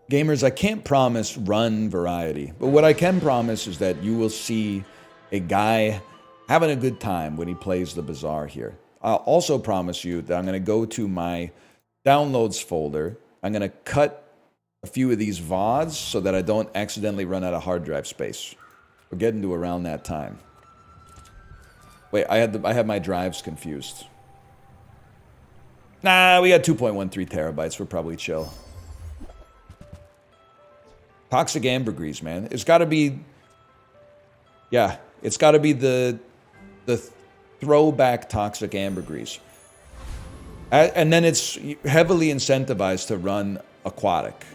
Gamers, I can't promise run variety, but what I can promise is that you will see a guy having a good time when he plays the Bazaar here. I'll also promise you that I'm going to go to my downloads folder. I'm going to cut a few of these VODs so that I don't accidentally run out of hard drive space. We're getting to around that time. Wait, I had my drives confused. Nah, we got 2.13 terabytes. We're probably chill. Toxic ambergris, man. It's got to be... Yeah, it's got to be the throwback toxic ambergris. And then it's heavily incentivized to run aquatic.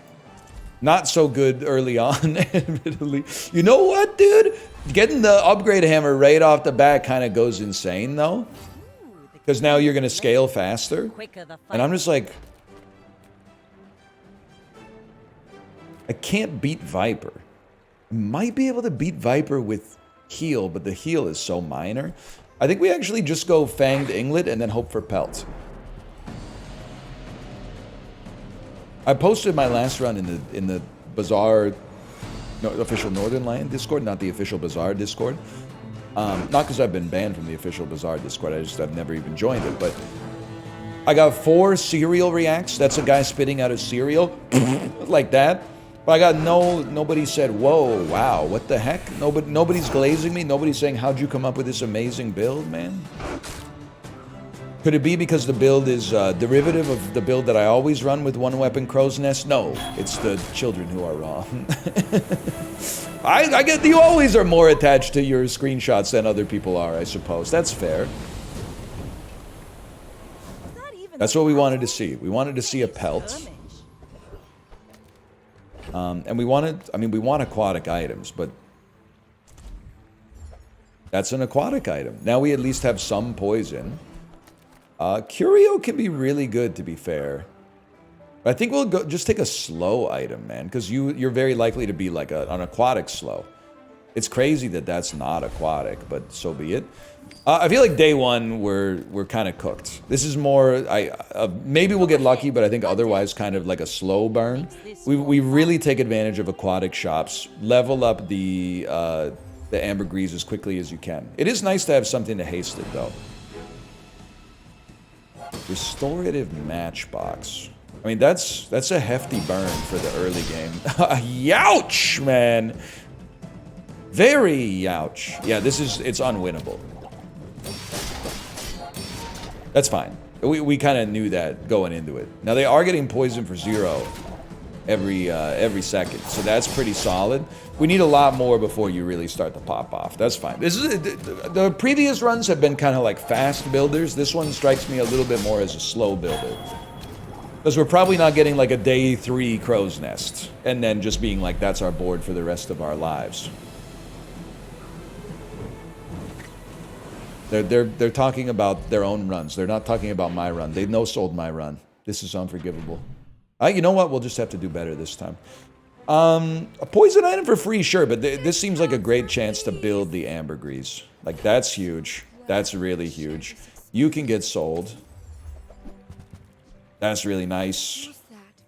Not so good early on, admittedly. You know what, dude? Getting the upgrade hammer right off the bat kind of goes insane, though. Because now you're going to scale faster. And I'm just like... I can't beat Viper. I might be able to beat Viper with heal, but the heal is so minor. I think we actually just go Fanged Inglet and then hope for Pelt. I posted my last run in the Bazaar official Northern Lion Discord, not the official Bazaar Discord. Not because I've been banned from the official Bazaar Discord, I've never even joined it, but I got 4 cereal reacts. That's a guy spitting out a cereal like that. But I got nobody said, whoa, wow, what the heck? Nobody's glazing me. Nobody's saying, how'd you come up with this amazing build, man? Could it be because the build is derivative of the build that I always run with one weapon crow's nest? No, it's the children who are wrong. I get you always are more attached to your screenshots than other people are, I suppose. That's fair. That's what we wanted to see. We wanted to see a pelt. And we wanted, I mean, we want aquatic items, but that's an aquatic item. Now we at least have some poison. Curio can be really good, to be fair. But I think we'll go, just take a slow item, man, because you're very likely to be like an aquatic slow. It's crazy that that's not aquatic, but so be it. I feel like day one we're kind of cooked. This is more maybe we'll get lucky, but I think otherwise kind of like a slow burn. We really take advantage of aquatic shops. Level up the ambergris as quickly as you can. It is nice to have something to haste it though. Restorative matchbox. I mean that's a hefty burn for the early game. Youch, man. Very youch. Yeah, it's unwinnable. That's fine. We kind of knew that going into it. Now they are getting poison for 0 every second, so that's pretty solid. We need a lot more before you really start to pop off. That's fine. This is the previous runs have been kind of like fast builders. This one strikes me a little bit more as a slow builder. Because we're probably not getting like a day 3 crow's nest and then just being like that's our board for the rest of our lives. They're talking about their own runs. They're not talking about my run. They no-sold my run. This is unforgivable. You know what? We'll just have to do better this time. A poison item for free, sure, but this seems like a great chance to build the ambergris. Like, that's huge. That's really huge. You can get sold. That's really nice.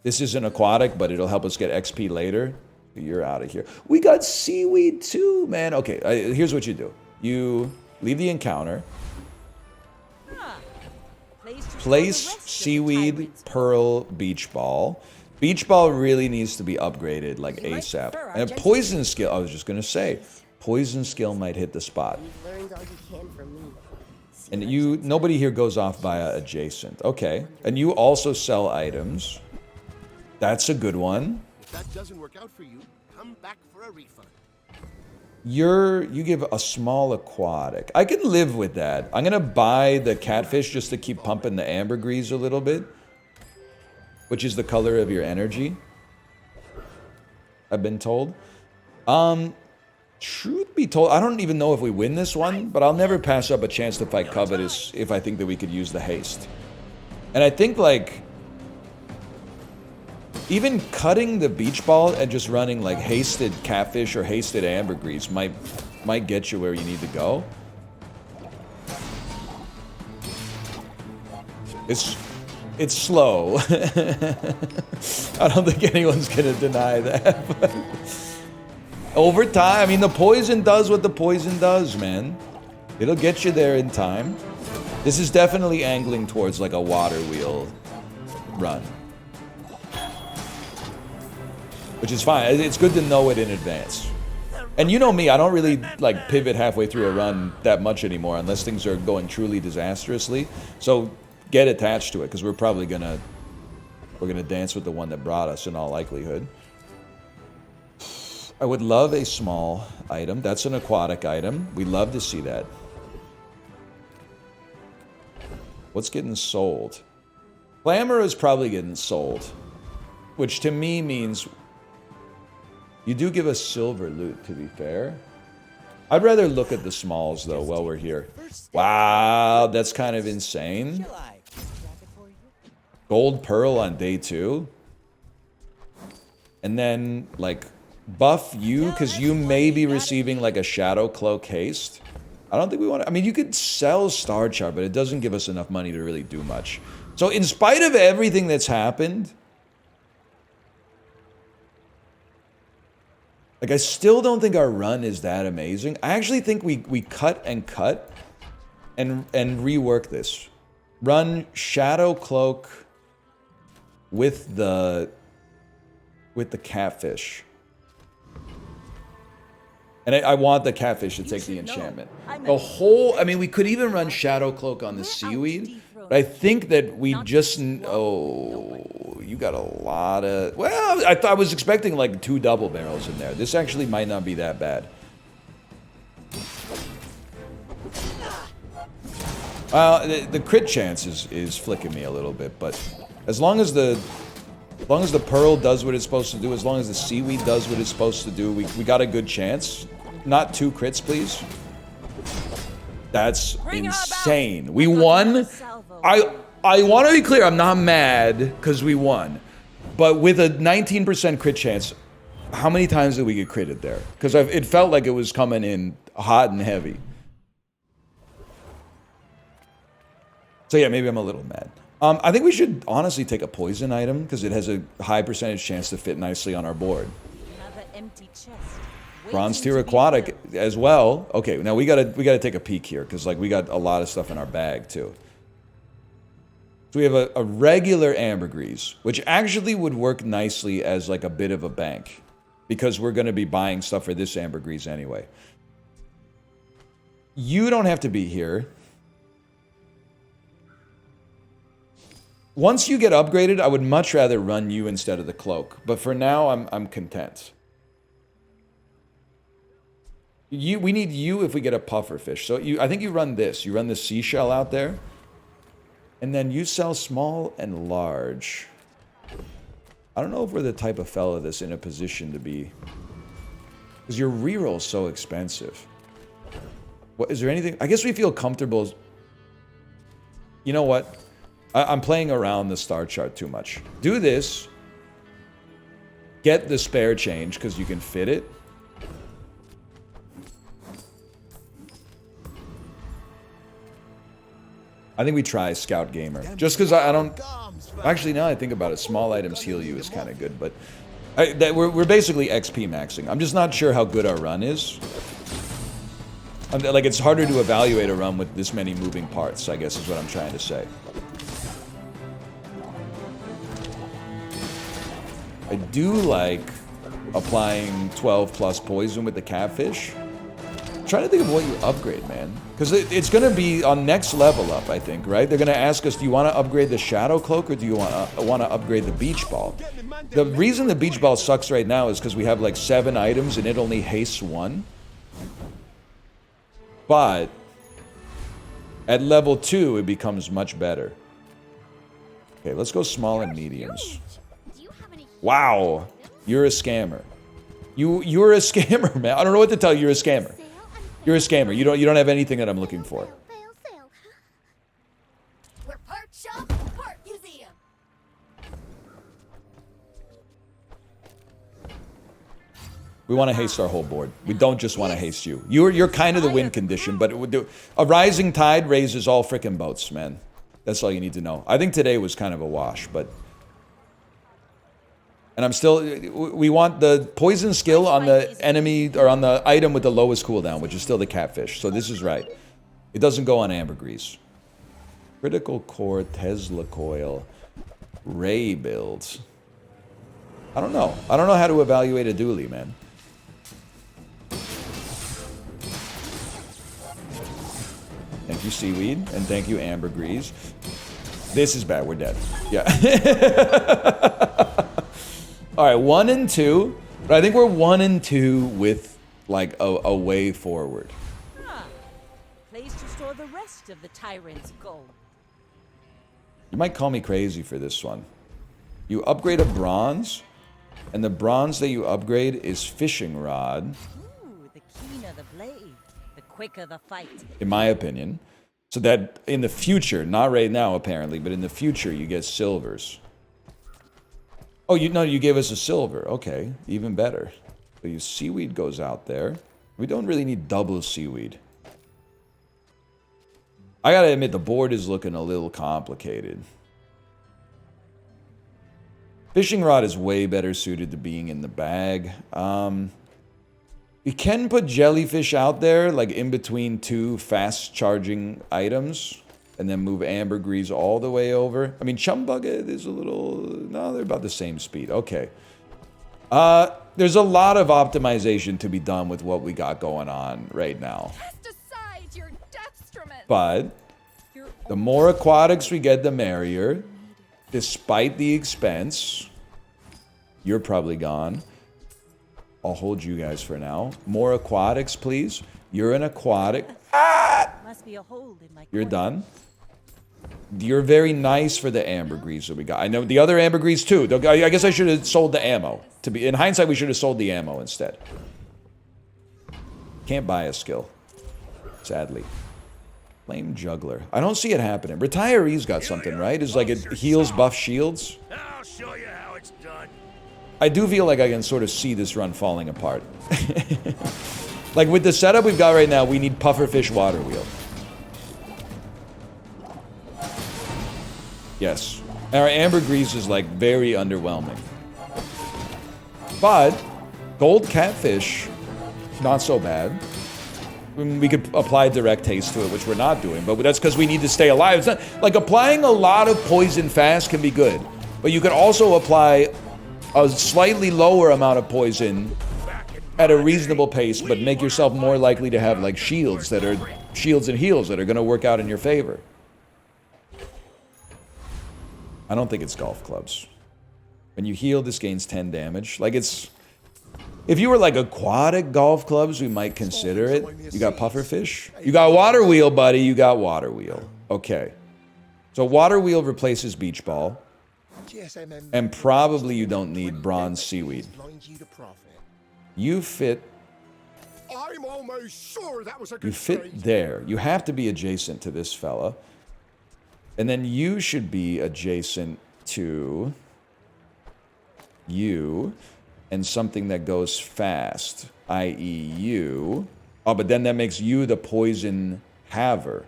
This isn't aquatic, but it'll help us get XP later. You're out of here. We got seaweed too, man. Okay, here's what you do. You leave the encounter. Place seaweed, pearl, beach ball. Beach ball really needs to be upgraded like ASAP. And a poison skill, I was just going to say, poison skill might hit the spot. And nobody here goes off via adjacent. Okay. And you also sell items. That's a good one. If that doesn't work out for you, come back for a refund. You give a small aquatic. I can live with that. I'm gonna buy the catfish just to keep pumping the ambergris a little bit, which is the color of your energy, I've been told. Truth be told, I don't even know if we win this one, but I'll never pass up a chance to fight Covetous if I think that we could use the haste. And I think like even cutting the beach ball and just running like hasted catfish or hasted ambergris might get you where you need to go. It's slow. I don't think anyone's gonna deny that. But over time, I mean, the poison does what the poison does, man. It'll get you there in time. This is definitely angling towards like a water wheel run. Which is fine. It's good to know it in advance. And you know me, I don't really like pivot halfway through a run that much anymore unless things are going truly disastrously. So get attached to it because we're gonna dance with the one that brought us in all likelihood. I would love a small item. That's an aquatic item. We love to see that. What's getting sold? Glamour is probably getting sold, which to me means you do give us silver loot, to be fair. I'd rather look at the smalls, though, while we're here. Wow, that's kind of insane. Gold pearl on day 2. And then, like, buff you, because you may be receiving, like, a shadow cloak haste. I don't think we want to... I mean, you could sell Star Chart, but it doesn't give us enough money to really do much. So, in spite of everything that's happened... Like, I still don't think our run is that amazing. I actually think we cut and rework this. Run Shadow Cloak with the catfish. And I want the catfish to take the enchantment. The whole... I mean, we could even run Shadow Cloak on the seaweed. But I think that we just... Oh, you got a lot of... Well, I was expecting like 2 double barrels in there. This actually might not be that bad. The crit chance is flicking me a little bit, but as long as the pearl does what it's supposed to do, as long as the seaweed does what it's supposed to do, we got a good chance. Not 2 crits, please. That's insane. We won. I want to be clear, I'm not mad because we won. But with a 19% crit chance, how many times did we get critted there? Because it felt like it was coming in hot and heavy. So yeah, maybe I'm a little mad. I think we should honestly take a poison item because it has a high percentage chance to fit nicely on our board. Another empty chest. Bronze tier aquatic as well. Okay, now we gotta take a peek here because like we got a lot of stuff in our bag too. So we have a regular ambergris, which actually would work nicely as like a bit of a bank because we're gonna be buying stuff for this ambergris anyway. You don't have to be here. Once you get upgraded, I would much rather run you instead of the cloak. But for now, I'm content. We need you if we get a puffer fish. So I think you run this. You run the seashell out there. And then you sell small and large. I don't know if we're the type of fella that's in a position to be... Because your reroll's so expensive. What, is there anything... I guess we feel comfortable... You know what? I'm playing around the star chart too much. Do this. Get the spare change because you can fit it. I think we try Scout Gamer. Just because I don't... Actually, now I think about it, small items heal you is kind of good, but... we're basically XP maxing. I'm just not sure how good our run is. Like, it's harder to evaluate a run with this many moving parts, I guess is what I'm trying to say. I do like applying 12 plus poison with the catfish. I'm trying to think of what you upgrade, man. Because it's going to be on next level up, I think, right? They're going to ask us, do you want to upgrade the Shadow Cloak or do you want to upgrade the Beach Ball? The reason the Beach Ball sucks right now is because we have like 7 items and it only hastes 1. But at level 2, it becomes much better. Okay, let's go small and mediums. Wow, you're a scammer. You're a scammer, man. I don't know what to tell you. You're a scammer. You're a scammer. You don't have anything that I'm looking for. We're part shop, part museum. We want to haste our whole board. We don't just want to haste you. You're kind of the win condition, but it would do. A rising tide raises all frickin' boats, man. That's all you need to know. I think today was kind of a wash, but... And I'm still... We want the poison skill on the enemy, or on the item with the lowest cooldown, which is still the catfish. So this is right. It doesn't go on ambergris. Critical core, Tesla coil, ray builds. I don't know. I don't know how to evaluate a dually, man. Thank you, Seaweed, and thank you, Ambergris. This is bad. We're dead. Yeah. All right, 1 and 2. But I think we're 1 and 2 with, like, a way forward. Ah, place to store the rest of the tyrant's gold. You might call me crazy for this one. You upgrade a bronze, and the bronze that you upgrade is fishing rod. Ooh, the keener the blade, the quicker the fight. In my opinion. So that in the future, not right now apparently, but in the future you get silvers. Oh, you gave us a silver. Okay, even better. So your seaweed goes out there. We don't really need double seaweed. I gotta admit, the board is looking a little complicated. Fishing rod is way better suited to being in the bag. You can put jellyfish out there, like in between 2 fast-charging items, and then move ambergris all the way over. I mean, chum bucket is a little... No, they're about the same speed. Okay. There's a lot of optimization to be done with what we got going on right now. Cast aside your destriment. But the more aquatics we get, the merrier. Despite the expense. You're probably gone. I'll hold you guys for now. More aquatics, please. You're an aquatic. Ah! Must be a hold in my You're corner. done. You're very nice for the ambergris that we got. I know the other ambergris too. I guess I should have sold the ammo. In hindsight, we should have sold the ammo instead. Can't buy a skill. Sadly. Flame juggler. I don't see it happening. Retiree's got something, right? It's like it heals, buff, shields. I'll show you how it's done. I do feel like I can sort of see this run falling apart. Like with the setup we've got right now, we need pufferfish water wheel. Yes. Our ambergris is like very underwhelming. But gold catfish, not so bad. I mean, we could apply direct haste to it, which we're not doing, but that's because we need to stay alive. It's not like applying a lot of poison fast can be good, but you could also apply a slightly lower amount of poison at a reasonable pace, but make yourself more likely to have like shields and heals that are going to work out in your favor. I don't think it's golf clubs. When you heal, this gains 10 damage. Like it's... If you were like aquatic golf clubs, we might consider it. You got pufferfish? You got water wheel, buddy. You got water wheel. Okay. So water wheel replaces beach ball. And probably you don't need bronze seaweed. You fit... I'm almost sure that was a good You fit trade. there. You have to be adjacent to this fella. And then you should be adjacent to you and something that goes fast, i.e. you. Oh, but then that makes you the poison haver.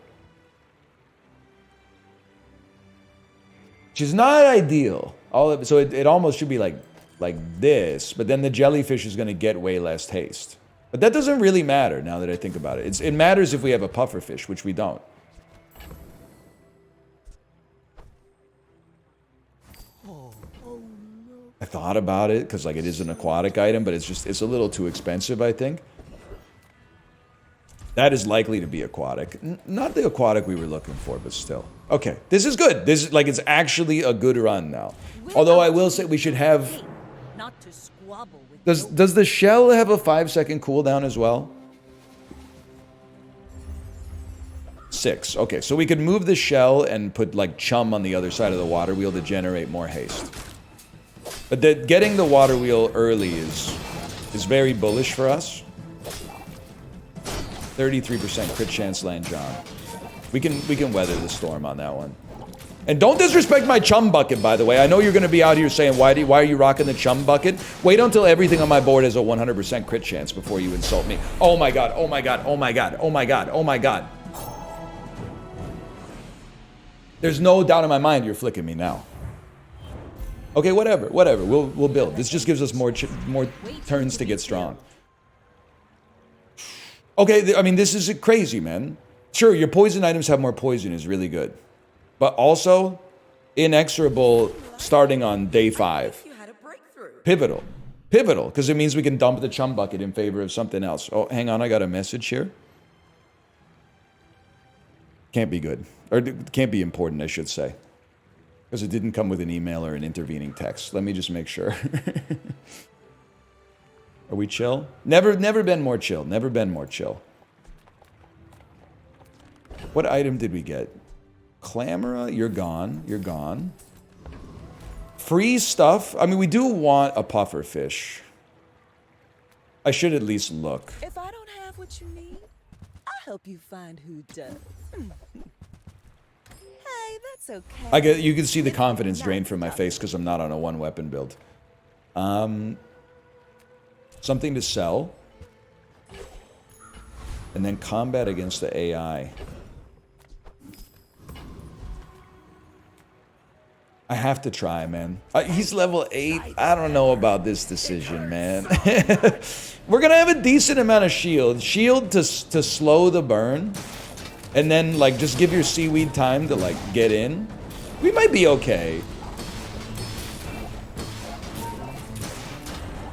Which is not ideal. So it almost should be like this, but then the jellyfish is going to get way less haste. But that doesn't really matter now that I think about it. It matters if we have a pufferfish, which we don't. I thought about it because like it is an aquatic item, but it's a little too expensive, I think. That is likely to be aquatic. Not the aquatic we were looking for, but still. Okay, this is good. This is like it's actually a good run now. Although I will say we should have... Not to squabble with Does the shell have a 5-second cooldown as well? 6. Okay, so we could move the shell and put like chum on the other side of the water wheel to generate more haste. But getting the water wheel early is very bullish for us. 33% crit chance land John. We can weather the storm on that one. And don't disrespect my chum bucket, by the way. I know you're going to be out here saying, why are you rocking the chum bucket? Wait until everything on my board has a 100% crit chance before you insult me. Oh my god, oh my god, oh my god, oh my god, oh my god. There's no doubt in my mind you're flicking me now. Okay, whatever. We'll build. This just gives us more turns to get strong. Okay, I mean, this is crazy, man. Sure, your poison items have more poison is really good. But also, inexorable starting on day 5. You had a breakthrough. Pivotal. Pivotal, because it means we can dump the chum bucket in favor of something else. Oh, hang on, I got a message here. Can't be good. Or can't be important, I should say. Because it didn't come with an email or an intervening text. Let me just make sure. Are we chill? Never been more chill. Never been more chill. What item did we get? Clamora, you're gone. You're gone. Free stuff. I mean, we do want a puffer fish. I should at least look. If I don't have what you need, I'll help you find who does. Hey, that's okay. You can see the confidence drain from my face because I'm not on a one weapon build. Something to sell. And then combat against the AI. I have to try, man. He's level 8. I don't know about this decision, man. We're going to have a decent amount of shield. Shield to slow the burn. And then, like, just give your seaweed time to, like, get in. We might be okay.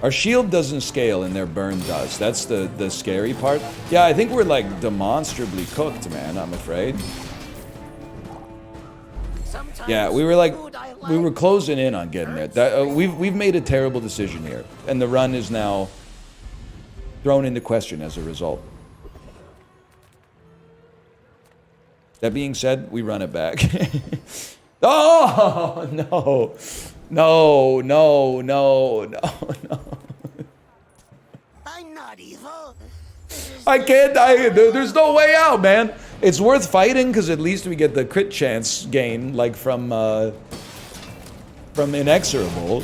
Our shield doesn't scale and their burn does. That's the scary part. Yeah, I think we're, like, demonstrably cooked, man, I'm afraid. Yeah, we were closing in on getting there. We've made a terrible decision here, and the run is now thrown into question as a result. That being said, we run it back. Oh no, no, no, no, no, no! I'm not evil. I can't. There's no way out, man. It's worth fighting because at least we get the crit chance gain, like from inexorable.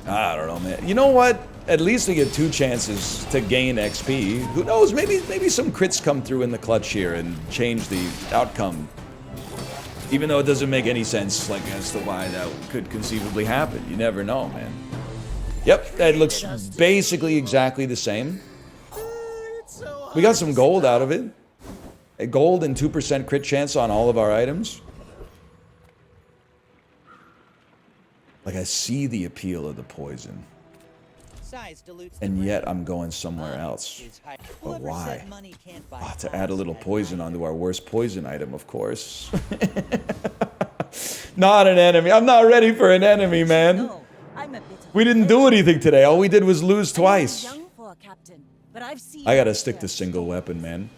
I don't know, man. You know what? At least we get 2 chances to gain XP. Who knows? Maybe some crits come through in the clutch here and change the outcome. Even though it doesn't make any sense, like, as to why that could conceivably happen. You never know, man. Yep, that looks basically exactly the same. We got some gold out of it. A gold and 2% crit chance on all of our items. Like, I see the appeal of the poison. And yet I'm going somewhere else. But why? Oh, to add a little poison onto our worst poison item, of course. Not an enemy. I'm not ready for an enemy, man. We didn't do anything today. All we did was lose twice. I gotta stick to single weapon, man.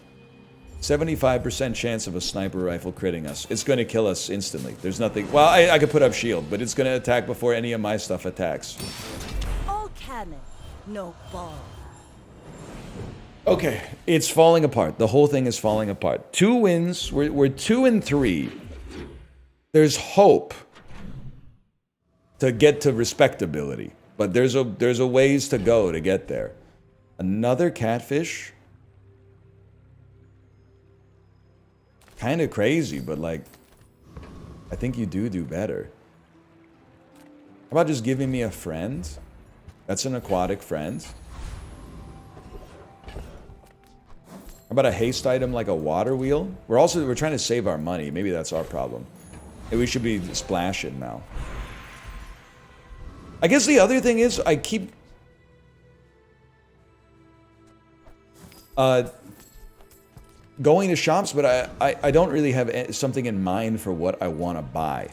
75% chance of a sniper rifle critting us. It's gonna kill us instantly. There's nothing. Well, I could put up shield, but it's gonna attack before any of my stuff attacks. All cannon, no ball. Okay, it's falling apart. The whole thing is falling apart. 2 wins. We're 2 and 3. There's hope to get to respectability, but there's a ways to go to get there. Another catfish. Kind of crazy, but like, I think you do better. How about just giving me a friend? That's an aquatic friend. How about a haste item like a water wheel? We're trying to save our money. Maybe that's our problem. Maybe we should be splashing now. I guess the other thing is I keep going to shops, but I don't really have something in mind for what I want to buy.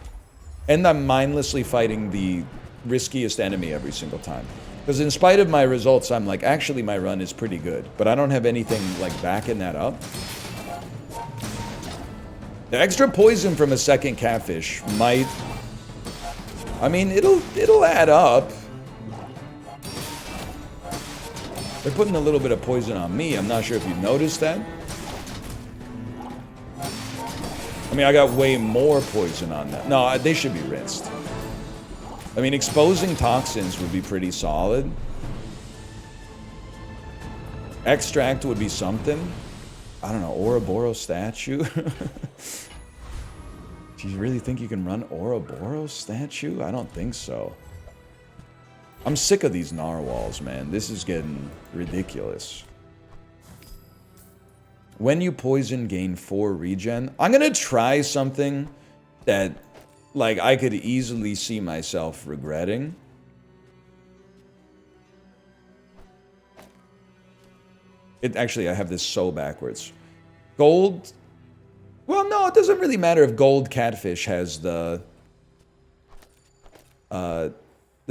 And I'm mindlessly fighting the riskiest enemy every single time. Because in spite of my results, I'm like, actually my run is pretty good. But I don't have anything like backing that up. The extra poison from a second catfish might... I mean, it'll add up. They're putting a little bit of poison on me. I'm not sure if you noticed that. I mean, I got way more poison on that. No, they should be rinsed. I mean, exposing toxins would be pretty solid. Extract would be something. I don't know, Ouroboros statue. Do you really think you can run Ouroboros statue? I don't think so. I'm sick of these narwhals, man. This is getting ridiculous. When you poison, gain 4 regen. I'm gonna try something that, like, I could easily see myself regretting. Actually, I have this so backwards. Gold. Well, no, it doesn't really matter if gold catfish has the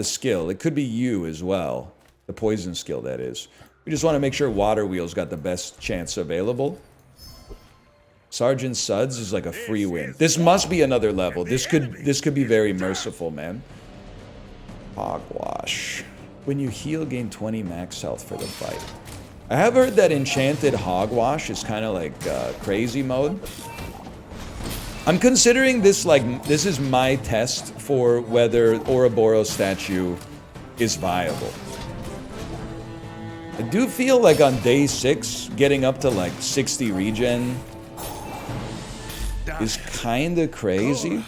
skill. It could be you as well. The poison skill, that is. We just want to make sure Water Wheel's got the best chance available. Sergeant Suds is like a free win. This must be another level. This could be very merciful, man. Hogwash. When you heal, gain 20 max health for the fight. I have heard that enchanted hogwash is kind of like crazy mode. I'm considering this like, this is my test for whether Ouroboros statue is viable. I do feel like on day 6, getting up to like 60 regen is kind of crazy.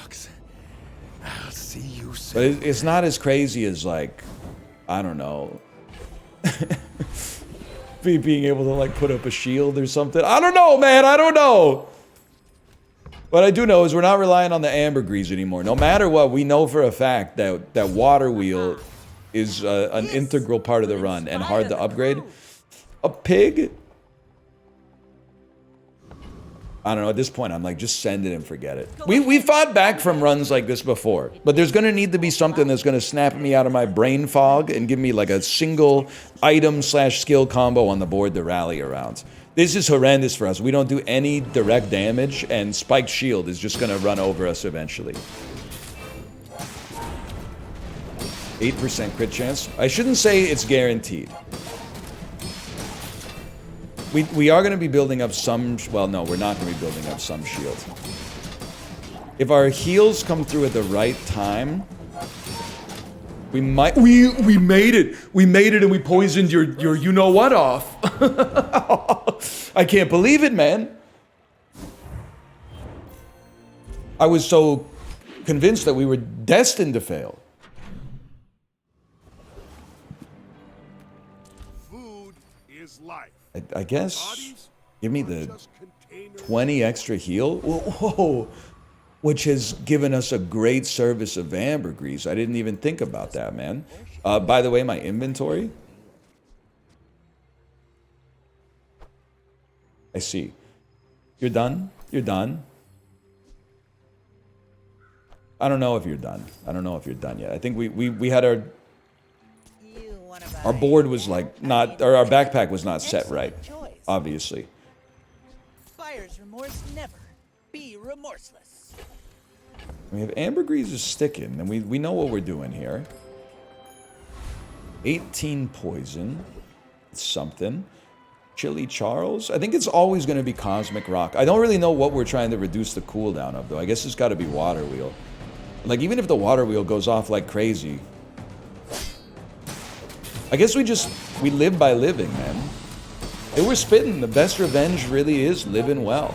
I'll see you soon. But it's not as crazy as like, I don't know, being able to like put up a shield or something. I don't know, man, I don't know. What I do know is we're not relying on the ambergris anymore. No matter what, we know for a fact that Water Wheel is an integral part of the run and hard to upgrade. A pig? I don't know, at this point I'm like, just send it and forget it. We fought back from runs like this before, but there's gonna need to be something that's gonna snap me out of my brain fog and give me like a single item / skill combo on the board to rally around. This is horrendous for us. We don't do any direct damage, and Spiked Shield is just gonna run over us eventually. 8% crit chance. I shouldn't say it's guaranteed. We are going to be building up some... Well, no, we're not going to be building up some shield. If our heals come through at the right time, we might... We made it! We made it and we poisoned your you-know-what off. I can't believe it, man. I was so convinced that we were destined to fail. Food is life. I guess, give me the 20 extra heal. Whoa, which has given us a great service of ambergris. I didn't even think about that, man. By the way, my inventory. I see. You're done? You're done? I don't know if you're done. I don't know if you're done yet. I think we had our board was like not, or our backpack was not set right, obviously. Buyer's remorse never. Be remorseless. We have ambergris is sticking, and we know what we're doing here. 18 poison. It's something. Chili Charles. I think it's always going to be Cosmic Rock. I don't really know what we're trying to reduce the cooldown of, though. I guess it's got to be Water Wheel. Like, even if the Water Wheel goes off like crazy, I guess we live by living, man. They were spitting. The best revenge really is living well.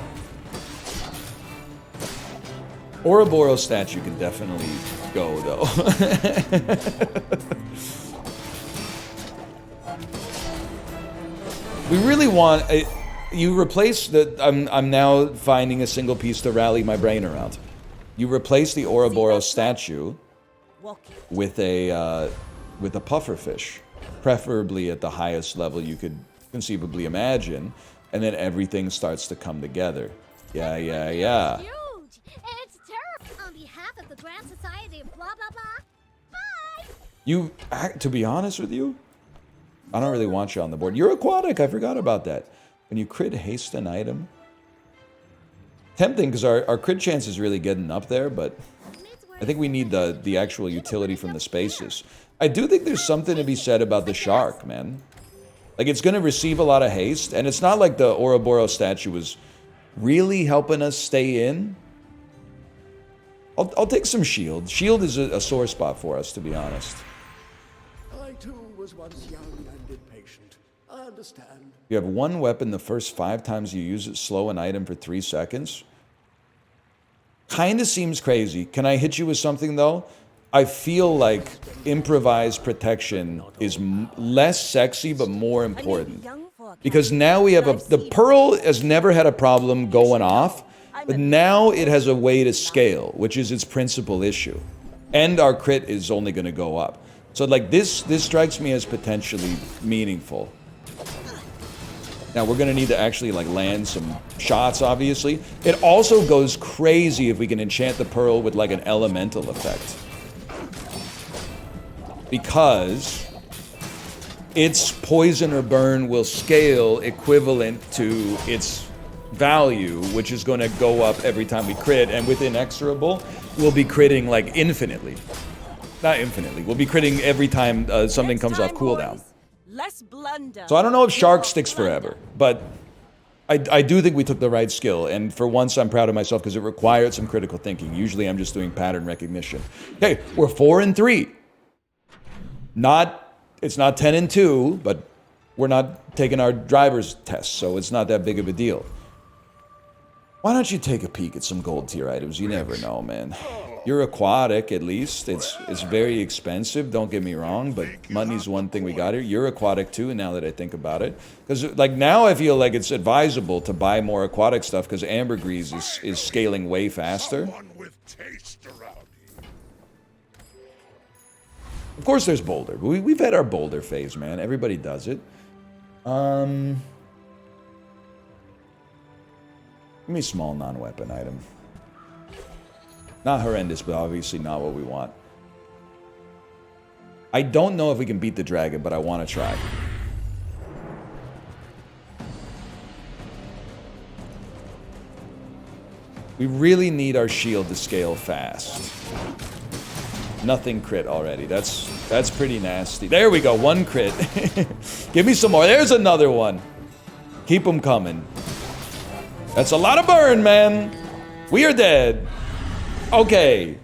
Ouroboros statue can definitely go, though. We really want... you replace the... I'm now finding a single piece to rally my brain around. You replace the Ouroboros statue with a pufferfish. Preferably at the highest level you could conceivably imagine, and then everything starts to come together. Yeah. Huge! It's terrible! On behalf of the Grand Society of blah blah blah. Bye! To be honest with you, I don't really want you on the board. You're aquatic, I forgot about that. When you crit haste an item. Tempting, because our crit chance is really getting up there, but I think we need the actual utility from the spaces. I do think there's something to be said about the shark, man. Like, it's going to receive a lot of haste, and it's not like the Ouroboros statue was really helping us stay in. I'll take some shield. Shield is a sore spot for us, to be honest. I too was once young and impatient. I understand. You have one weapon the first 5 times you use it, slow an item for 3 seconds. kind of seems crazy. Can I hit you with something, though? I feel like improvised protection is less sexy, but more important. Because now we have the Pearl has never had a problem going off, but now it has a way to scale, which is its principal issue. And our crit is only going to go up. So, like, this strikes me as potentially meaningful. Now, we're going to need to actually, like, land some shots, obviously. It also goes crazy if we can enchant the Pearl with, like, an elemental effect. Because its poison or burn will scale equivalent to its value, which is going to go up every time we crit. And with Inexorable, we'll be critting, like, infinitely. Not infinitely. We'll be critting every time something comes off cooldown. Less blunder. So I don't know if Shark sticks forever, but I do think we took the right skill, and for once I'm proud of myself because it required some critical thinking. Usually I'm just doing pattern recognition. Okay, we're 4 and 3. It's not 10 and 2, but we're not taking our driver's test, so it's not that big of a deal. Why don't you take a peek at some gold tier items? You never know, man. You're aquatic, at least. It's very expensive, don't get me wrong, but money's one thing we got here. You're aquatic too, now that I think about it. Because, like, now I feel like it's advisable to buy more aquatic stuff because ambergris is scaling way faster. Of course there's boulder. We've had our boulder phase, man. Everybody does it. Give me a small non-weapon item. Not horrendous, but obviously not what we want. I don't know if we can beat the dragon, but I want to try. We really need our shield to scale fast. Nothing crit already. That's pretty nasty. There we go. 1 crit. Give me some more. There's another one. Keep them coming. That's a lot of burn, man. We are dead. Okay.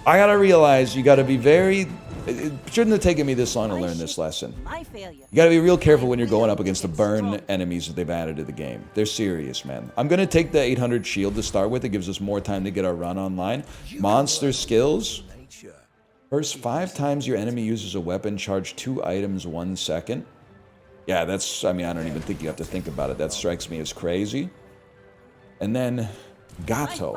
I gotta realize you gotta be very... It shouldn't have taken me this long to learn this lesson. You gotta be real careful when you're going up against the burn enemies that they've added to the game. They're serious, man. I'm gonna take the 800 shield to start with. It gives us more time to get our run online. Monster skills. First 5 times your enemy uses a weapon, charge 2 items 1 second. Yeah, that's... I mean, I don't even think you have to think about it. That strikes me as crazy. And then... Gato.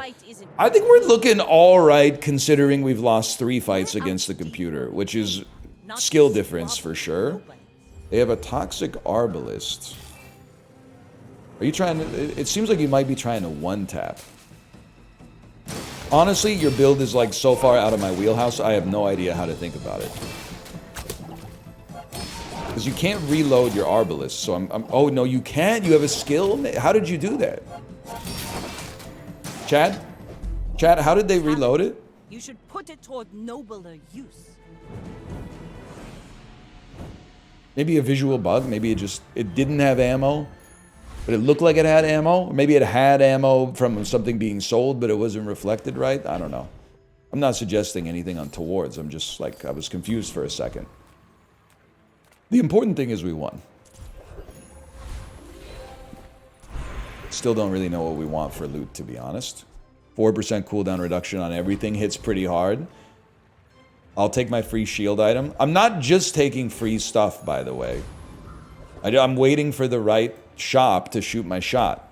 I think we're looking alright considering we've lost 3 fights against the computer, which is skill difference for sure. They have a toxic arbalist. Are you trying to... It seems like you might be trying to one-tap. Honestly, your build is like so far out of my wheelhouse, I have no idea how to think about it. Because you can't reload your arbalist, so oh, no, you can't? You have a skill? How did you do that? Chad, how did they reload it? You should put it toward nobler use. Maybe a visual bug. Maybe it didn't have ammo, but it looked like it had ammo. Or maybe it had ammo from something being sold, but it wasn't reflected right. I don't know. I'm not suggesting anything untowards. I'm just like, I was confused for a second. The important thing is we won. Still don't really know what we want for loot, to be honest. 4% cooldown reduction on everything hits pretty hard. I'll take my free shield item. I'm not just taking free stuff, by the way. I'm waiting for the right shop to shoot my shot.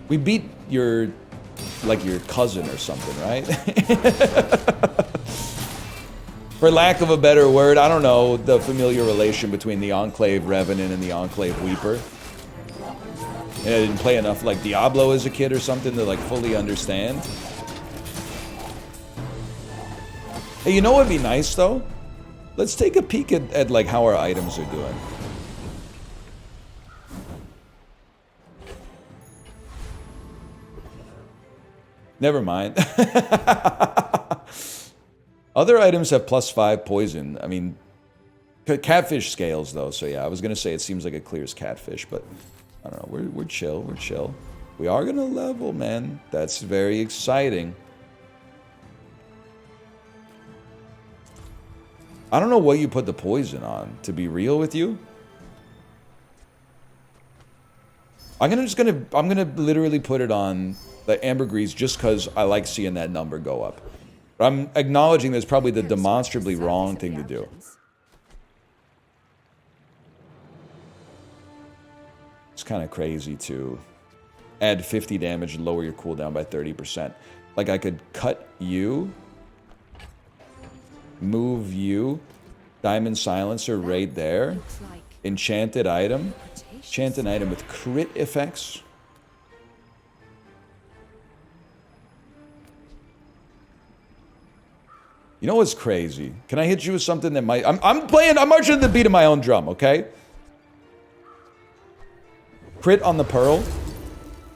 We beat your cousin or something, right? For lack of a better word, I don't know the familiar relation between the Enclave Revenant and the Enclave Weeper. And I didn't play enough like Diablo as a kid or something to like fully understand. Hey, you know what would be nice though? Let's take a peek at like how our items are doing. Never mind. Other items have +5 poison. I mean, catfish scales though, so yeah, I was gonna say it seems like it clears catfish, but I don't know, we're chill, we're chill. We are gonna level, man. That's very exciting. I don't know what you put the poison on, to be real with you. I'm gonna literally put it on the ambergris just because I like seeing that number go up. But I'm acknowledging that's probably the demonstrably wrong thing to do. It's kind of crazy to add 50 damage and lower your cooldown by 30%. Like I could cut you, move you, diamond silencer right there, enchanted item with crit effects. You know what's crazy? Can I hit you with something that might... I'm marching to the beat of my own drum, okay? Crit on the Pearl,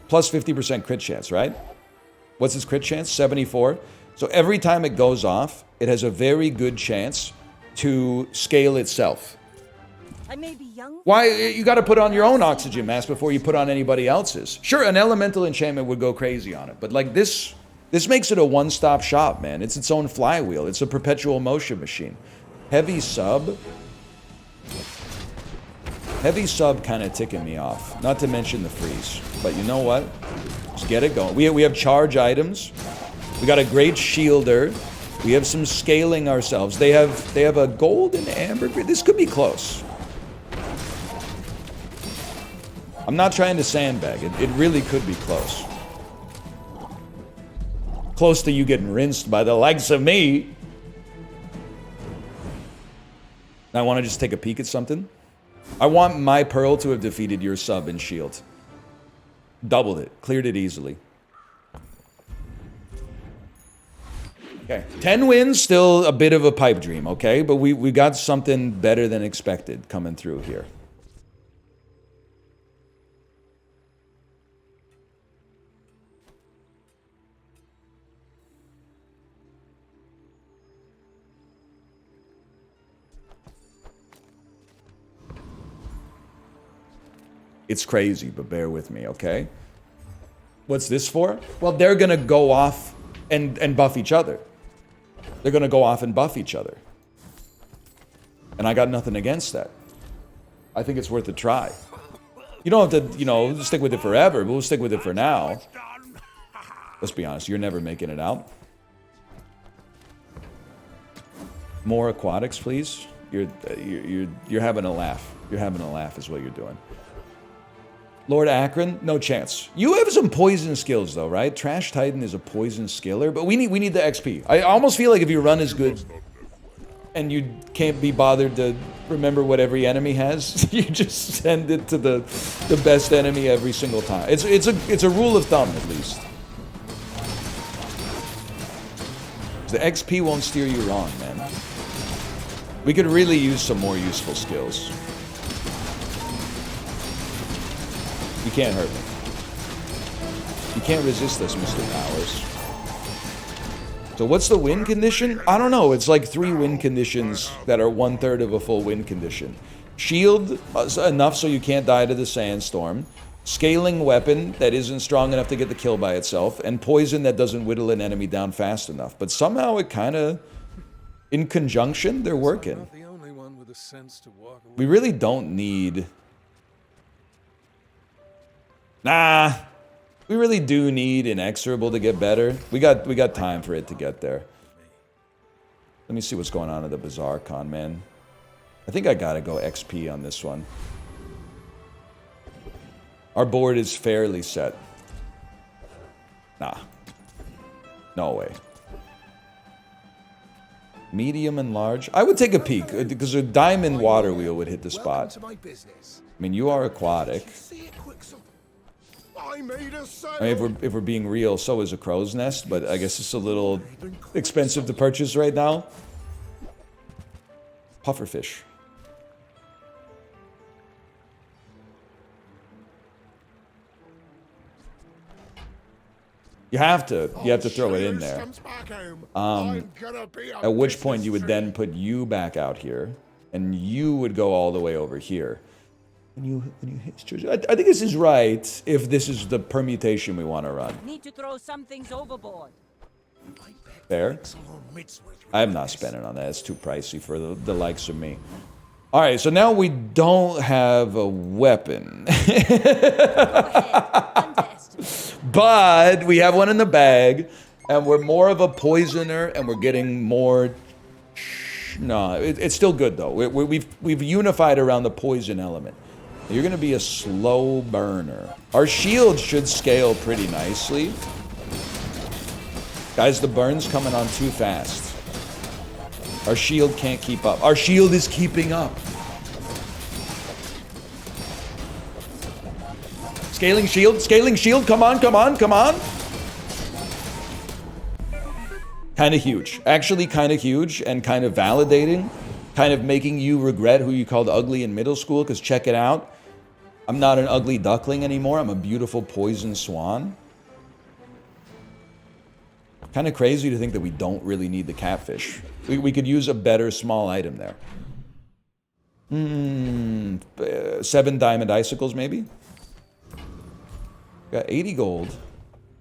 plus 50% crit chance, right? What's its crit chance? 74. So every time it goes off, it has a very good chance to scale itself. I may be young. Why? You got to put on your own oxygen mask before you put on anybody else's. Sure, an elemental enchantment would go crazy on it, but like this makes it a one-stop shop, man. It's its own flywheel. It's a perpetual motion machine. Heavy sub kind of ticking me off. Not to mention the freeze. But you know what? Just get it going. We have charge items. We got a great shielder. We have some scaling ourselves. They have a gold and amber. This could be close. I'm not trying to sandbag it. It really could be close. Close to you getting rinsed by the likes of me. Now I want to just take a peek at something. I want my Pearl to have defeated your sub in shield. Doubled it. Cleared it easily. Okay. 10 wins, still a bit of a pipe dream, okay? But we got something better than expected coming through here. It's crazy, but bear with me, okay? What's this for? Well, they're gonna go off and buff each other. They're gonna go off and buff each other. And I got nothing against that. I think it's worth a try. You don't have to, you know, stick with it forever, but we'll stick with it for now. Let's be honest, you're never making it out. More aquatics, please. You're having a laugh. You're having a laugh is what you're doing. Lord Akron, no chance. You have some poison skills though, right? Trash Titan is a poison skiller, but we need the XP. I almost feel like if your run is good and you can't be bothered to remember what every enemy has, you just send it to the best enemy every single time. It's a rule of thumb at least. The XP won't steer you wrong, man. We could really use some more useful skills. You can't hurt me. You can't resist this, Mr. Powers. So what's the win condition? I don't know. It's like 3 win conditions that are 1/3 of a full win condition. Shield enough so you can't die to the sandstorm. Scaling weapon that isn't strong enough to get the kill by itself. And poison that doesn't whittle an enemy down fast enough. But somehow it kind of, in conjunction, they're working. We really don't need... Nah, we really do need Inexorable to get better. We got time for it to get there. Let me see what's going on at the Bazaar Con, man. I think I gotta go XP on this one. Our board is fairly set. Nah. No way. Medium and large. I would take a peek, because a diamond water wheel would hit the spot. I mean, you are aquatic. I mean, if we're being real, so is a crow's nest, but I guess it's a little expensive to purchase right now. Pufferfish. You have to throw it in there. At which point you would then put you back out here, and you would go all the way over here. When you hit, I think this is right if this is the permutation we want to run. Need to throw some things overboard. Fair. I'm not spending on that. It's too pricey for the likes of me. All right, so now we don't have a weapon. But we have one in the bag, and we're more of a poisoner, and we're getting more... No, it's still good, though. We've unified around the poison element. You're going to be a slow burner. Our shield should scale pretty nicely. Guys, the burn's coming on too fast. Our shield can't keep up. Our shield is keeping up. Scaling shield, come on, come on, come on. Kind of huge. Actually kind of huge and kind of validating. Kind of making you regret who you called ugly in middle school, because check it out. I'm not an ugly duckling anymore. I'm a beautiful poison swan. Kind of crazy to think that we don't really need the catfish. We could use a better small item there. 7 diamond icicles, maybe? Got 80 gold.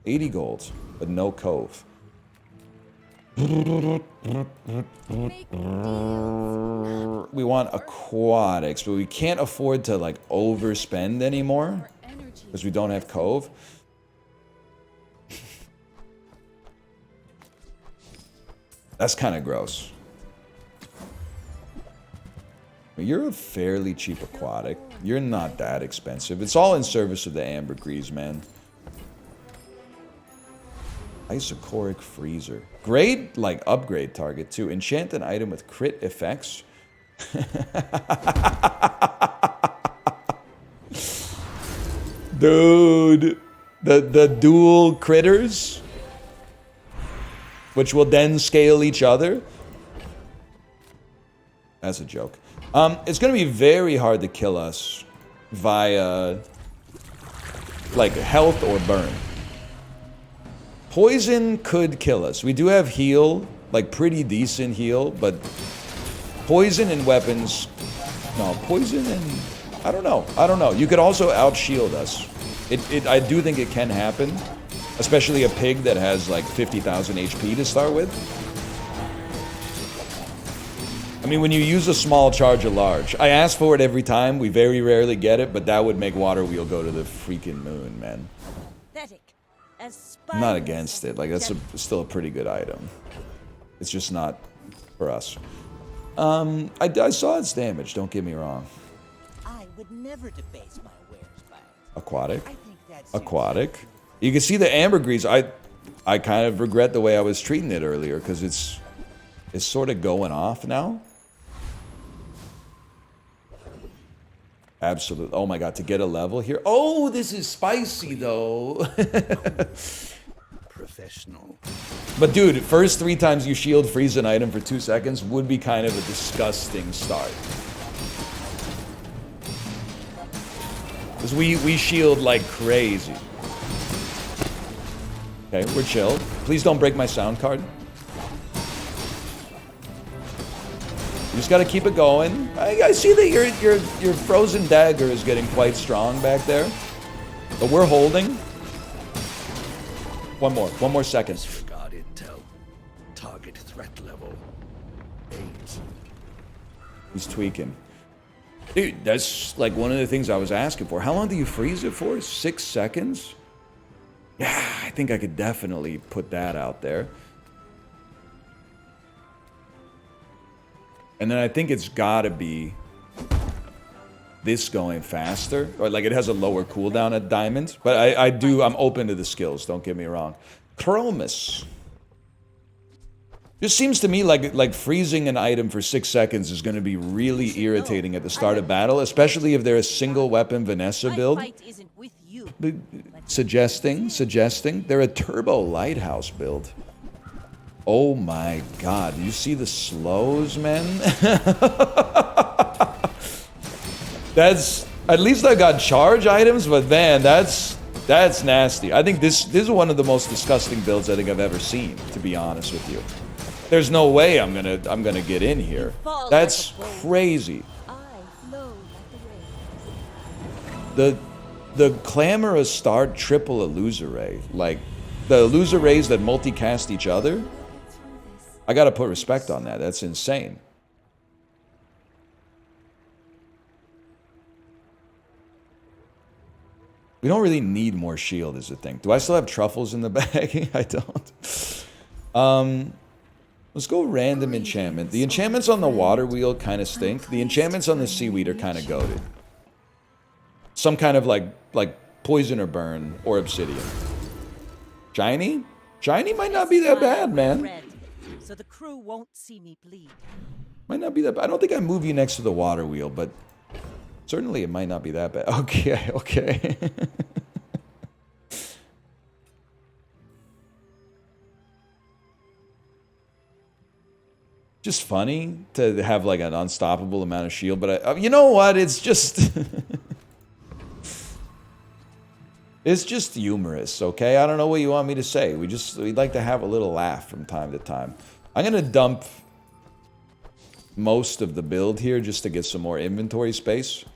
80 gold, but no cove. We want aquatics, but we can't afford to, like, overspend anymore because we don't have cove. That's kind of gross. You're a fairly cheap aquatic. You're not that expensive. It's all in service of the ambergris, man. Isochoric freezer. Great, like, upgrade target, too. Enchant an item with crit effects. Dude. The dual critters, which will then scale each other. That's a joke. It's going to be very hard to kill us via, like, health or burn. Poison could kill us. We do have heal, like, pretty decent heal, but poison and weapons... No, poison and... I don't know. You could also out-shield us. I do think it can happen. Especially a pig that has, like, 50,000 HP to start with. I mean, when you use a small, charge a large. I ask for it every time. We very rarely get it, but that would make Water Wheel go to the freaking moon, man. I'm not against it. Like, that's still a pretty good item. It's just not for us. I saw its damage, don't get me wrong. I would never debase my wares by Aquatic. I think that's Aquatic. You can see the ambergris. I kind of regret the way I was treating it earlier, because it's sort of going off now. Absolutely. Oh my god, to get a level here. Oh, this is spicy though. Professional. But dude, first 3 times you shield freeze an item for 2 seconds would be kind of a disgusting start. Because we shield like crazy. Okay, we're chill. Please don't break my sound card. You just gotta keep it going. I see that your frozen dagger is getting quite strong back there. But we're holding. One more second. Disregard intel. Target threat level 8. He's tweaking. Dude, that's like one of the things I was asking for. How long do you freeze it for? 6 seconds? Yeah, I think I could definitely put that out there. And then I think it's gotta be this going faster. Or like it has a lower cooldown at diamond. But I'm open to the skills, don't get me wrong. Chromis. Just seems to me like freezing an item for 6 seconds is gonna be really irritating at the start of battle, especially if they're a single weapon Vanessa build. Suggesting they're a turbo lighthouse build. Oh my god, you see the slows, man? That's, at least I got charge items, but man, that's nasty. I think this is one of the most disgusting builds I think I've ever seen, to be honest with you. There's no way I'm gonna get in here. That's crazy. The clamorous start triple illusoray, like the illusorays that multicast each other. I gotta put respect on that. That's insane. We don't really need more shield is the thing. Do I still have truffles in the bag? I don't. Let's go random enchantment. The enchantments on the water wheel kind of stink. The enchantments on the seaweed are kind of goated. Some kind of like poison or burn or obsidian. Shiny? Shiny might not be that bad, man. Red, so the crew won't see me bleed. Might not be that bad. I don't think I move you next to the water wheel, but certainly it might not be that bad. Okay, okay. Just funny to have like an unstoppable amount of shield, but you know what? It's just it's just humorous, okay? I don't know what you want me to say. We'd like to have a little laugh from time to time. I'm gonna dump most of the build here just to get some more inventory space.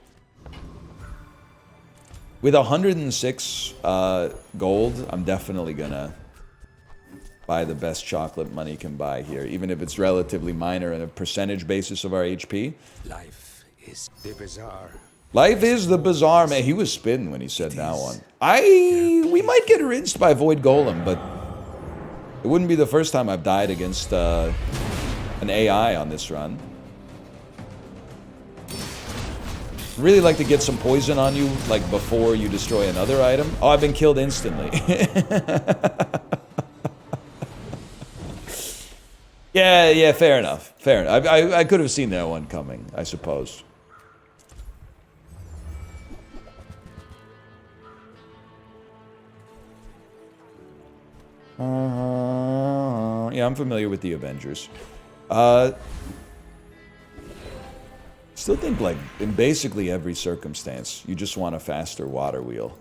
With 106 gold, I'm definitely gonna buy the best chocolate money can buy here, even if it's relatively minor on a percentage basis of our HP. Life is the Bazaar. Life is the Bazaar, man. He was spitting when he said that one. We might get rinsed by Void Golem, but it wouldn't be the first time I've died against an AI on this run. Really like to get some poison on you, like before you destroy another item. Oh, I've been killed instantly. Yeah, fair enough. Fair enough. I could have seen that one coming, I suppose. Yeah, I'm familiar with the Avengers. Still think, like, in basically every circumstance, you just want a faster water wheel.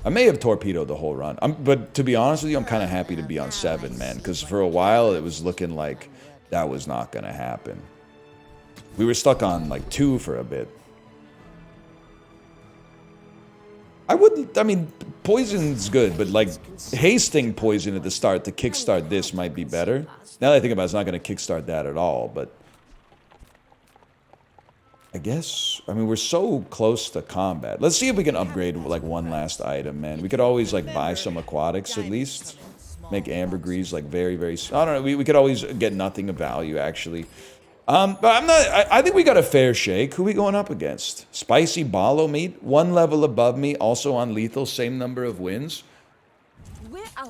I may have torpedoed the whole run. But to be honest with you, I'm kind of happy to be on 7, man. Because for a while, it was looking like that was not going to happen. We were stuck on, like, 2 for a bit. I mean, poison's good, but, like, hasting poison at the start to kickstart this might be better. Now that I think about it, it's not going to kickstart that at all, but I guess, I mean, we're so close to combat. Let's see if we can upgrade, like, one last item, man. We could always, like, buy some aquatics, at least. Make ambergris, like, very, very... I don't know, we could always get nothing of value, actually. But I'm not... I think we got a fair shake. Who are we going up against? Spicy Balo meat? 1 level above me, also on lethal, same number of wins.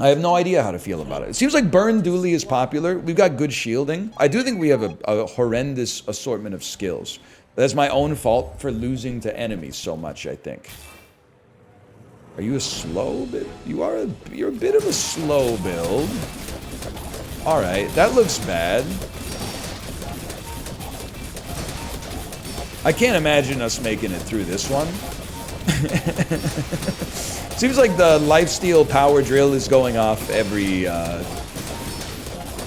I have no idea how to feel about it. It seems like Burn Dooley is popular. We've got good shielding. I do think we have a horrendous assortment of skills. That's my own fault for losing to enemies so much, I think. Are you a slow bit? You're a bit of a slow build. Alright, that looks bad. I can't imagine us making it through this one. Seems like the lifesteal power drill is going off every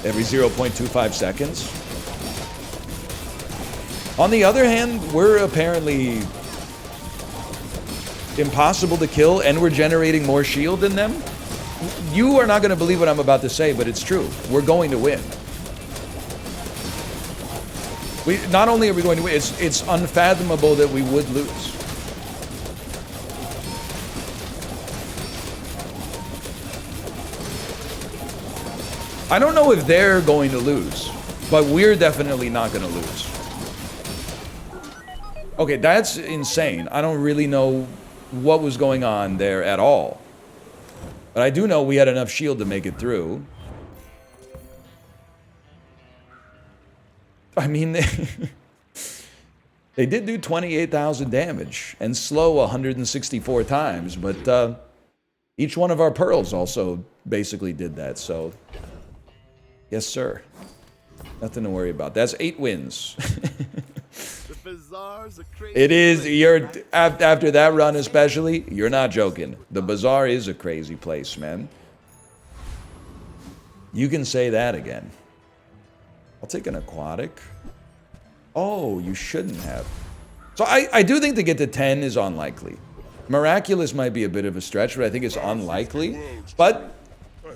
0.25 seconds. On the other hand, we're apparently impossible to kill, and we're generating more shield than them. You are not going to believe what I'm about to say, but it's true. We're going to win. Not only are we going to win, it's unfathomable that we would lose. I don't know if they're going to lose, but we're definitely not going to lose. Okay, that's insane. I don't really know what was going on there at all. But I do know we had enough shield to make it through. I mean, they did do 28,000 damage and slow 164 times, but each one of our pearls also basically did that, so yes, sir. Nothing to worry about. That's 8 wins. It is. After that run especially, you're not joking. The Bazaar is a crazy place, man. You can say that again. I'll take an aquatic. Oh, you shouldn't have. So I do think to get to 10 is unlikely. Miraculous might be a bit of a stretch, but I think it's unlikely. But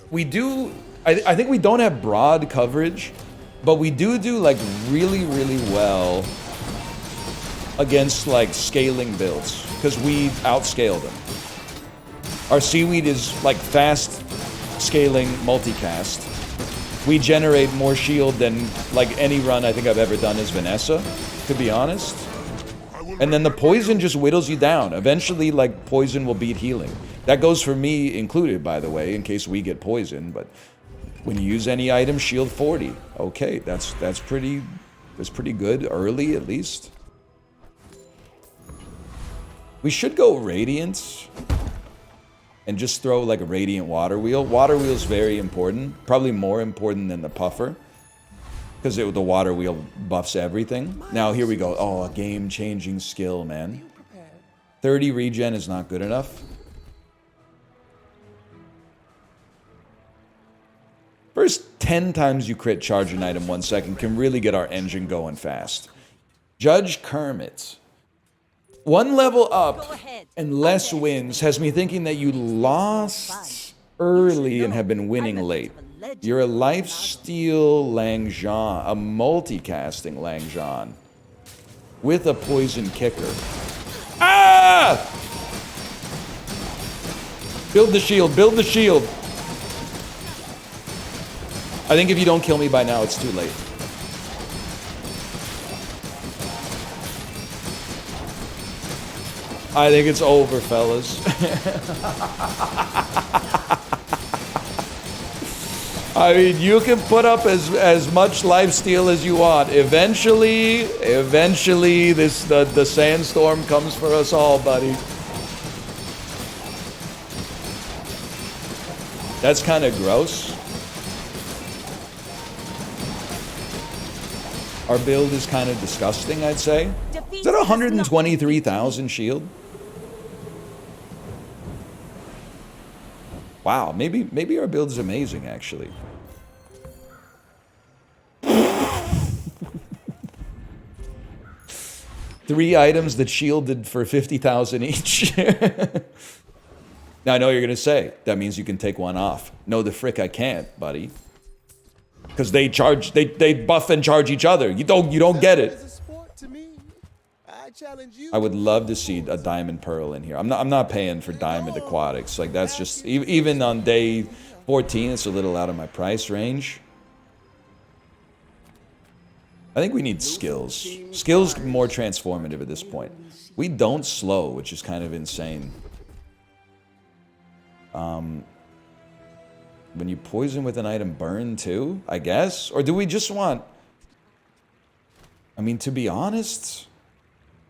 we do... I think we don't have broad coverage, but we do like really, really well against like scaling builds because we outscale them. Our seaweed is like fast scaling multicast. We generate more shield than like any run I think I've ever done as Vanessa, to be honest. And then the poison just whittles you down. Eventually, like, poison will beat healing. That goes for me included, by the way, in case we get poisoned. But when you use any item, shield 40. Okay, that's pretty good early, at least. We should go Radiant and just throw like a Radiant Water Wheel. Water Wheel is very important, probably more important than the Puffer, because the Water Wheel buffs everything. Now here we go. Oh, a game-changing skill, man. 30 regen is not good enough. First 10 times you crit charge an item 1 second can really get our engine going fast. Judge Kermit. 1 level up and less wins has me thinking that you lost early and have been winning late. You're a lifesteal Langjean, a multicasting Langjean with a poison kicker. Ah! Build the shield, build the shield. I think if you don't kill me by now, it's too late. I think it's over, fellas. I mean, you can put up as much lifesteal as you want. Eventually, the sandstorm comes for us all, buddy. That's kind of gross. Our build is kind of disgusting, I'd say. Is that 123,000 shield? Wow, maybe our build is amazing, actually. Three items that shielded for 50,000 each. Now I know you're gonna say that means you can take one off. No, the frick I can't, buddy. Because they buff and charge each other. You don't get it. I would love to see a diamond pearl in here. I'm not paying for diamond aquatics. Like that's just even on day 14, it's a little out of my price range. I think we need skills. Skills more transformative at this point. We don't slow, which is kind of insane. When you poison with an item, burn too, I guess? Or do we just want... I mean, to be honest...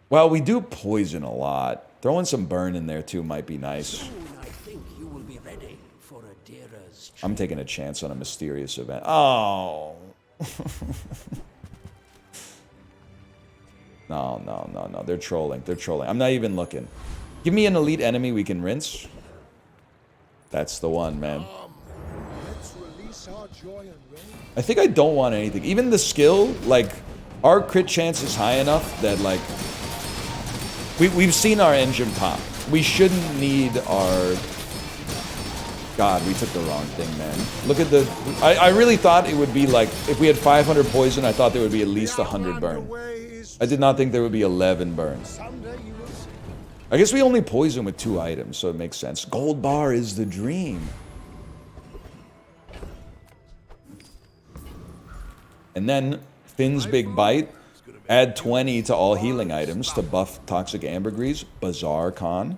Well, we do poison a lot. Throwing some burn in there too might be nice. I think you will be ready for Adira's. I'm taking a chance on a mysterious event. Oh. No. They're trolling. I'm not even looking. Give me an elite enemy we can rinse. That's the one, man. I think I don't want anything. Even the skill, like, our crit chance is high enough that, like, we've seen our engine pop. We shouldn't need our... God, we took the wrong thing, man. Look at the... I really thought it would be, like, if we had 500 poison, I thought there would be at least 100 burn. I did not think there would be 11 burns. I guess we only poison with 2 items, so it makes sense. Gold bar is the dream. And then, Finn's Big Bite. Add 20 to all healing items to buff Toxic Ambergris. Bazaar Con.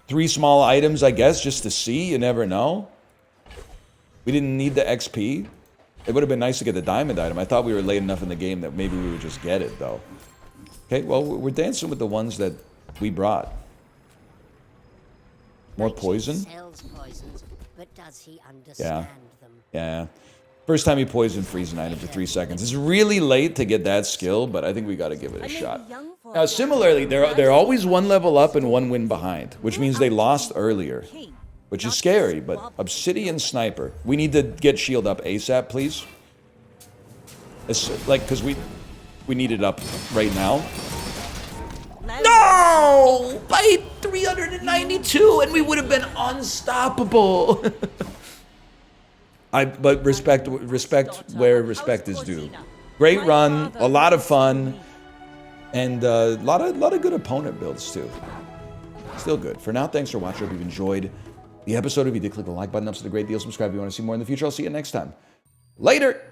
3 small items, I guess, just to see. You never know. We didn't need the XP. It would have been nice to get the diamond item. I thought we were late enough in the game that maybe we would just get it, though. Okay, well, we're dancing with the ones that we brought. More poison? Sells poisons, but does he understand them? Yeah. First time you poison freeze an item for 3 seconds. It's really late to get that skill, but I think we got to give it a shot. Now, similarly, they're always 1 level up and 1 win behind, which means they lost earlier, which is scary, but Obsidian Sniper. We need to get shield up ASAP, please. It's like, because we need it up right now. No! By 392, and we would have been unstoppable. But respect where respect is due. Great run, a lot of fun, and a lot of good opponent builds too. Still good. For now, thanks for watching. Hope you've enjoyed the episode. If you did, click the like button. Upset a great deal. Subscribe if you want to see more in the future. I'll see you next time. Later!